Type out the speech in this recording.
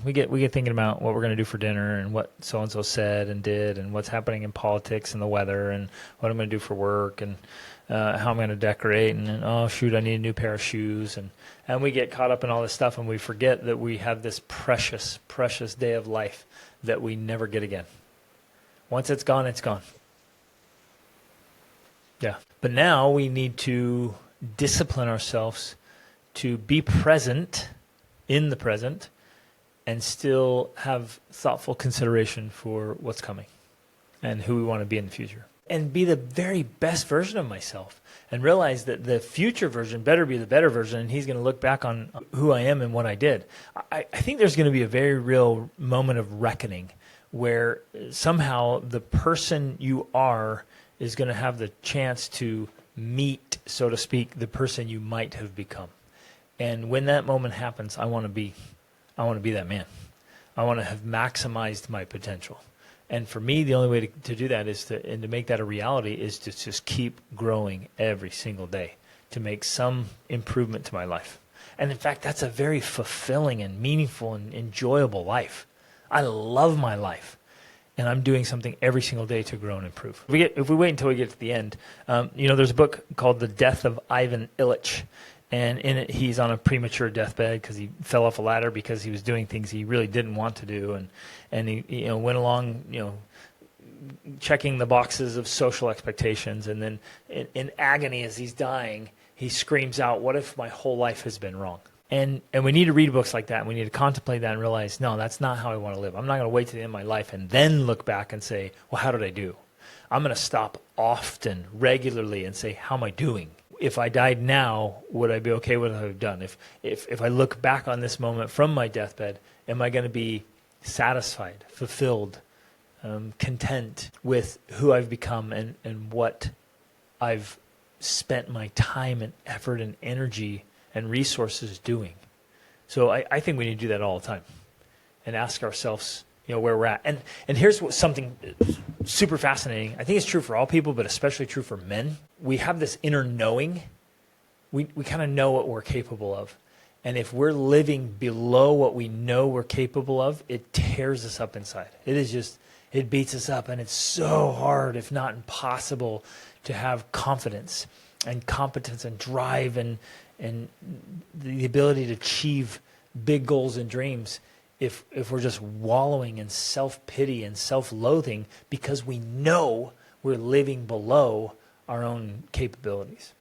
We get thinking about what we're going to do for dinner and what so and so said and did and what's happening in politics and the weather and what I'm going to do for work and how I'm going to decorate and oh shoot, I need a new pair of shoes and we get caught up in all this stuff and we forget that we have this precious, precious day of life that we never get again. Once it's gone, it's gone. Yeah. But now we need to discipline ourselves to be present in the present and still have thoughtful consideration for what's coming and who we want to be in the future. And be the very best version of myself and realize that the future version better be the better version and he's going to look back on who I am and what I did. I think there's going to be a very real moment of reckoning where somehow the person you are is going to have the chance to meet, so to speak, the person you might have become. And when that moment happens, I want to be that man. I want to have maximized my potential. And for me, the only way to do that is to make that a reality is to just keep growing every single day to make some improvement to my life. And in fact, that's a very fulfilling and meaningful and enjoyable life. I love my life. And I'm doing something every single day to grow and improve. If we wait until we get to the end, there's a book called The Death of Ivan Illich. And in it, he's on a premature deathbed because he fell off a ladder because he was doing things he really didn't want to do, and he went along checking the boxes of social expectations, and then in agony as he's dying, he screams out, "What if my whole life has been wrong?" And we need to read books like that, and we need to contemplate that and realize, no, that's not how I want to live. I'm not going to wait to the end of my life and then look back and say, well, how did I do? I'm going to stop often, regularly, and say, how am I doing? If I died now, would I be okay with what I've done? If I look back on this moment from my deathbed, am I going to be satisfied, fulfilled, content with who I've become and what I've spent my time and effort and energy and resources doing? So I think we need to do that all the time and ask ourselves, where we're at. And here's something super fascinating. I think it's true for all people, but especially true for men. We have this inner knowing. We kind of know what we're capable of. And if we're living below what we know we're capable of, it tears us up inside. It beats us up. And it's so hard, if not impossible, to have confidence and competence and drive and the ability to achieve big goals and dreams if we're just wallowing in self-pity and self-loathing because we know we're living below our own capabilities.